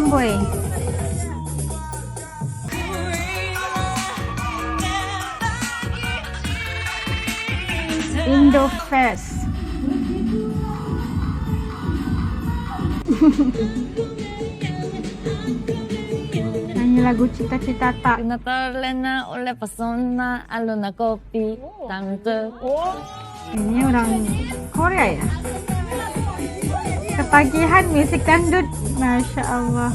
Amboy. Indofest. Nyanyi lagu Cita-Cita Tak. Natalena oleh pesona aluna kopi tante. Ini orang Korea ya. Ketagihan musik dangdut, masya Allah.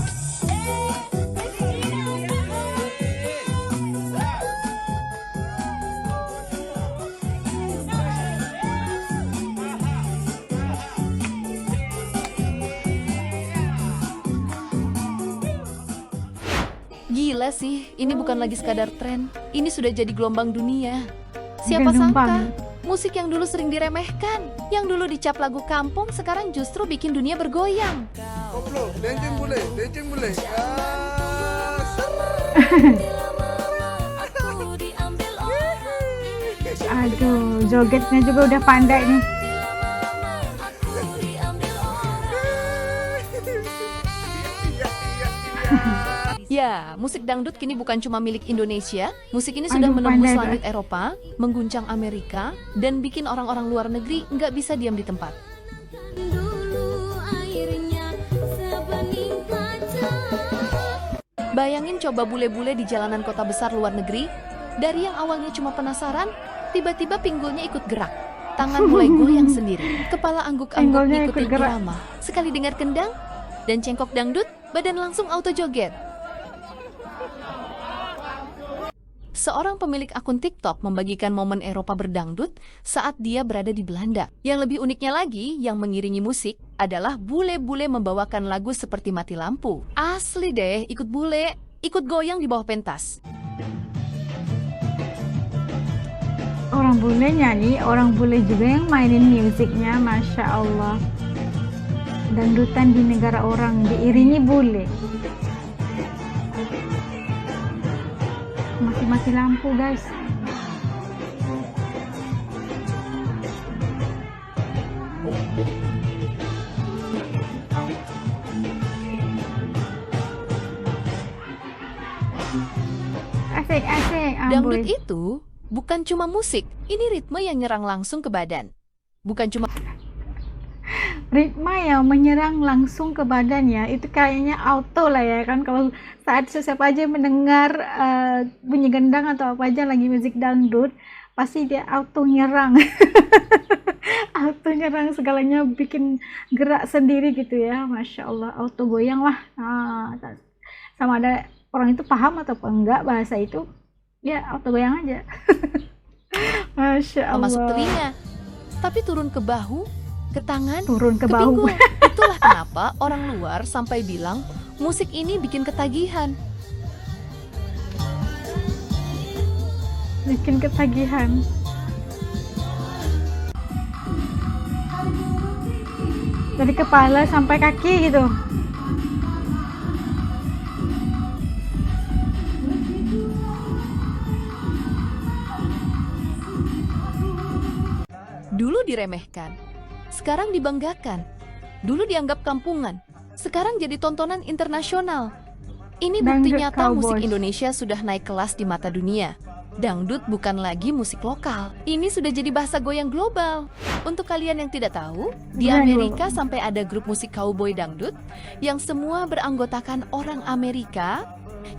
Gila sih, ini bukan lagi sekadar tren, ini sudah jadi gelombang dunia. Siapa Gelombang. sangka, musik yang dulu sering diremehkan, yang dulu dicap lagu kampung, sekarang justru bikin dunia bergoyang. Koplo, lenceng boleh, lenceng boleh. Aduh, jogetnya juga udah pandai nih. Ya, musik dangdut kini bukan cuma milik Indonesia, musik ini sudah Aduh, menembus pandai, langit Eropa, mengguncang Amerika, dan bikin orang-orang luar negeri nggak bisa diam di tempat. Bayangin coba bule-bule di jalanan kota besar luar negeri, dari yang awalnya cuma penasaran, tiba-tiba pinggulnya ikut gerak. Tangan mulai goyang sendiri, kepala angguk-angguk Pinggulnya ngikutin ikut gerak. irama. Sekali dengar kendang dan cengkok dangdut, badan langsung auto joget. Seorang pemilik akun TikTok membagikan momen Eropa berdangdut saat dia berada di Belanda. Yang lebih uniknya lagi, yang mengiringi musik adalah bule-bule membawakan lagu seperti Mati Lampu. Asli deh, ikut bule, ikut goyang di bawah pentas. Orang bule nyanyi, orang bule juga yang mainin musiknya, masya Allah. Dangdutan di negara orang diiringi bule. Mati-mati lampu, guys. Asik-asik, Dangdut Amboy. itu bukan cuma musik, ini ritme yang nyerang langsung ke badan. Bukan cuma Ritme yang menyerang langsung ke badan ya, itu kayaknya auto lah ya kan. Kalau saat siapa aja mendengar bunyi gendang atau apa aja lagi musik dangdut, pasti dia auto nyerang. Auto nyerang, segalanya bikin gerak sendiri gitu ya, masya Allah. Auto goyang lah. Sama ada orang itu paham atau enggak bahasa itu, ya auto goyang aja. Masya Allah. masuk telinga, tapi turun ke bahu, ke tangan, Turun ke ke bahu. pinggul. Itulah kenapa orang luar sampai bilang musik ini bikin ketagihan. Bikin ketagihan. Dari kepala sampai kaki gitu. Dulu diremehkan, sekarang dibanggakan. Dulu dianggap kampungan, sekarang jadi tontonan internasional. Ini bukti Dangdut nyata musik Cowboys. Indonesia sudah naik kelas di mata dunia. Dangdut bukan lagi musik lokal. Ini sudah jadi bahasa goyang global. Untuk kalian yang tidak tahu, di Goyang Amerika sampai ada grup musik cowboy dangdut yang semua beranggotakan orang Amerika,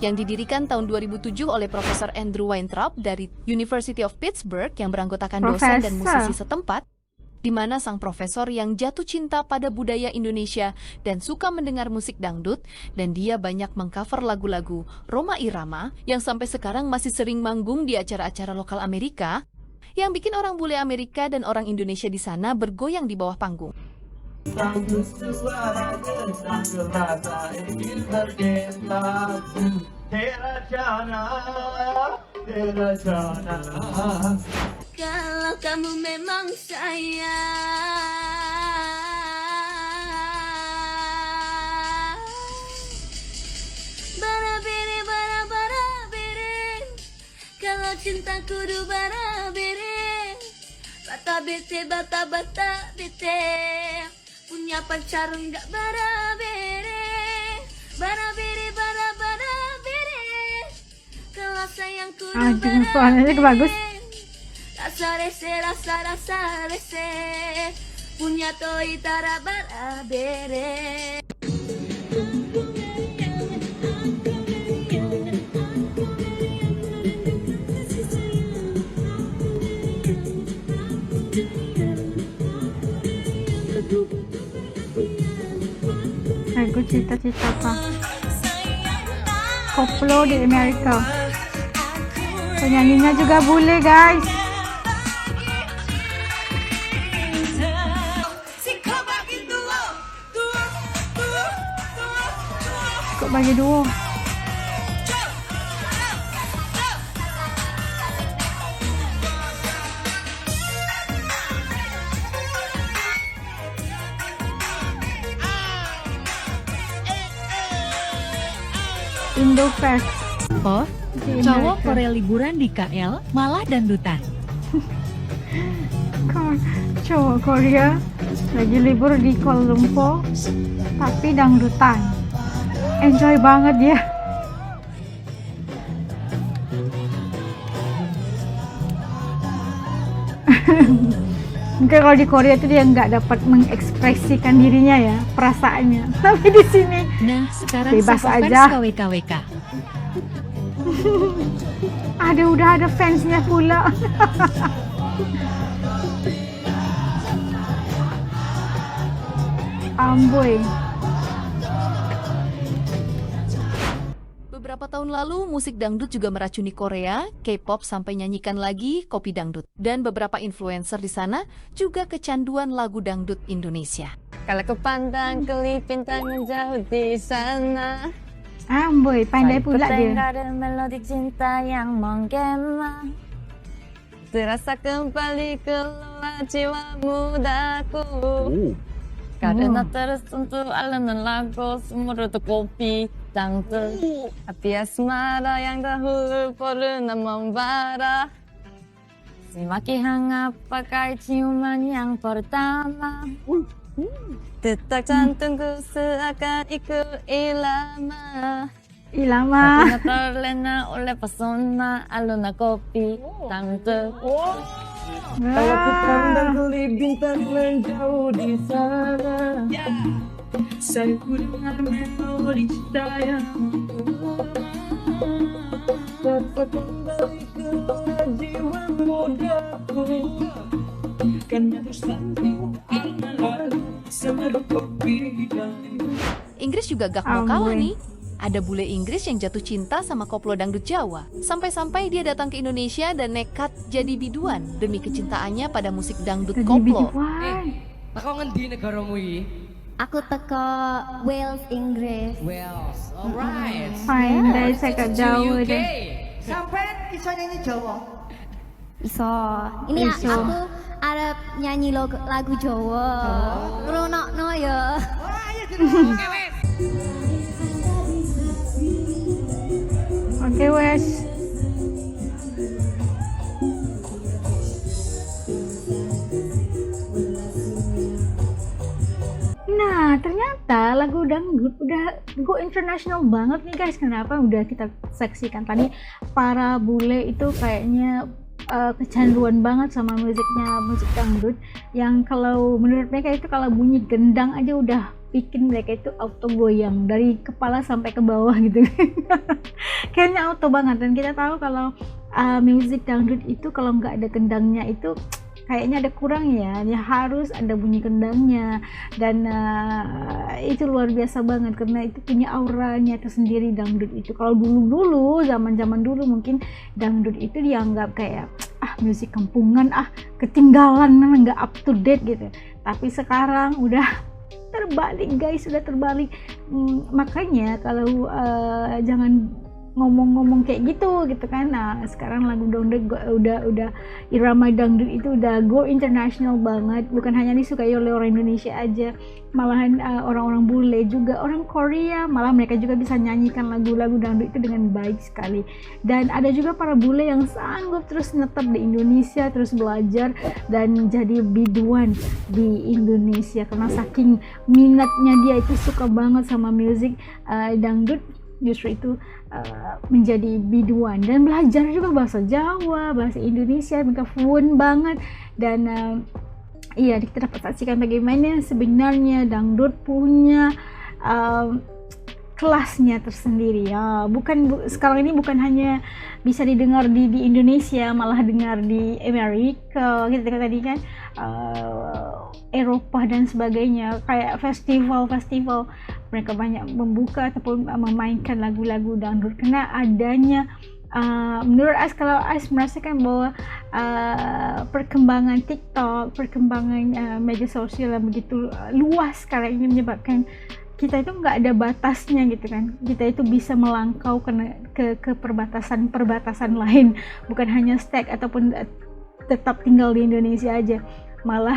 yang didirikan tahun 2007 oleh Profesor Andrew Weintraub dari University of Pittsburgh yang beranggotakan dosen dan Profesor. musisi setempat, di mana sang profesor yang jatuh cinta pada budaya Indonesia dan suka mendengar musik dangdut, dan dia banyak mengcover lagu-lagu Rhoma Irama yang sampai sekarang masih sering manggung di acara-acara lokal Amerika, yang bikin orang bule Amerika dan orang Indonesia di sana bergoyang di bawah panggung. Kalau kamu memang sayang, bara-bere, bara-bara-bere. Kalau cinta kudu bara-bere, bata-bete, punya pacar enggak bara-bere. bara biri. Kalau sayangku Aduh, suaranya bagus. rasa rese punya toi tara bara bere. Lagu cita-cita apa? Koplo di Amerika. Penyanyinya juga bule, guys. Kok bagi duo? Indofest. Oh, di cowok Amerika. Korea liburan di KL malah dangdutan. Cowok Korea lagi libur di Kuala Lumpur tapi dangdutan. Enjoy banget ya. Mungkin kalau di Korea itu dia nggak dapat mengekspresikan dirinya ya, perasaannya. Tapi di sini Nah, sekarang Bebas siapa aja. fans KWKWK? udah ada fansnya pula. Amboy. Beberapa tahun lalu, musik dangdut juga meracuni Korea, K-pop sampai nyanyikan lagi kopi dangdut. Dan beberapa influencer di sana juga kecanduan lagu dangdut Indonesia. Kalau ku pandang kelip bintang jauh di sana, Amboy, pandai pula dia. Terdengar melodi cinta yang menggema, terasa kembali keluar jiwa mudaku. Karena tersentuh alunan lagu semerutu kopi dangdut, api asmara yang dahulu pernah membara, semakin hangat pakai ciuman yang pertama. Detak jantungku seakan ikut irama, Ilama. hatinya terlena oleh pesona alunan kopi dangdut. Kalau ku pandang kelip bintang menjauh di sana, saya ku dengar melodi cinta yang dapat kembali ke jiwa mudaku. Kan terus nanti lalu semeru kopi dan Inggris juga gak mau kalah Amboy. nih. Ada bule Inggris yang jatuh cinta sama koplo dangdut Jawa. Sampai-sampai dia datang ke Indonesia dan nekat jadi biduan demi kecintaannya pada musik dangdut Jadi koplo. biduan. Aku ngendi negaramu iki? Aku teko Wales, Inggris. Wales, alright. Pandai cakap Jawa UK. deh. Sampai bisa nyanyi Jawa. Iso. Ini Iso. aku arep nyanyi lagu Jawa. Ngrungokno ya. Oke, wes. Nah, ternyata lagu dangdut udah go international banget nih guys. Kenapa? Udah kita saksikan tadi para bule itu kayaknya kecanduan banget sama musik dangdut yang kalau menurut mereka itu kalau bunyi gendang aja udah bikin mereka itu auto goyang dari kepala sampai ke bawah gitu. Kayaknya auto banget. Dan kita tahu kalau musik dangdut itu kalau nggak ada gendangnya itu kayaknya ada kurang ya harus ada bunyi gendangnya. Dan itu luar biasa banget karena itu punya auranya tersendiri dangdut itu. Kalau dulu zaman dulu mungkin dangdut itu dianggap kayak musik kampungan, ketinggalan, nggak up to date gitu. Tapi sekarang udah terbalik guys, sudah terbalik. Makanya kalau jangan ngomong-ngomong kayak gitu kan. Nah sekarang lagu dangdut udah irama dangdut itu udah go international banget, bukan hanya disukai oleh orang Indonesia aja, malahan orang-orang bule juga, orang Korea, malah mereka juga bisa nyanyikan lagu-lagu dangdut itu dengan baik sekali. Dan ada juga para bule yang sanggup terus netap di Indonesia, terus belajar dan jadi biduan di Indonesia karena saking minatnya dia itu, suka banget sama musik dangdut, justru itu menjadi biduan dan belajar juga bahasa Jawa, bahasa Indonesia, mereka fluent banget. Dan iya, kita dapat saksikan bagaimana sebenarnya dangdut punya kelasnya tersendiri ya. Sekarang ini bukan hanya bisa didengar di Indonesia, malah dengar di Amerika, kita tengok tadi kan, Eropa dan sebagainya, kayak festival mereka banyak membuka ataupun memainkan lagu-lagu dangdut karena adanya menurut Ais, kalau Ais merasakan bahwa perkembangan TikTok, perkembangan media sosial yang begitu luas sekarang ini menyebabkan kita itu nggak ada batasnya gitu kan, kita itu bisa melangkau ke perbatasan lain, bukan hanya stay ataupun tetap tinggal di Indonesia aja, malah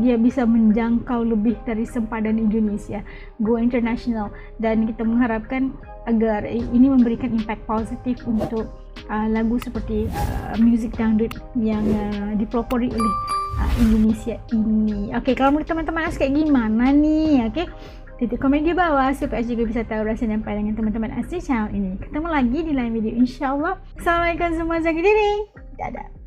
dia bisa menjangkau lebih dari sempadan Indonesia, go international. Dan kita mengharapkan agar ini memberikan impact positif untuk lagu seperti musik dangdut yang dipelopori oleh Indonesia ini. Oke, kalau menurut teman-teman Ais kayak gimana nih? Oke, titik komen di bawah supaya Ais juga bisa tahu rasa dan pandangan teman-teman Ais di channel ini. Ketemu lagi di lain video, insyaallah. Assalamualaikum semua, jaga diri, dadah.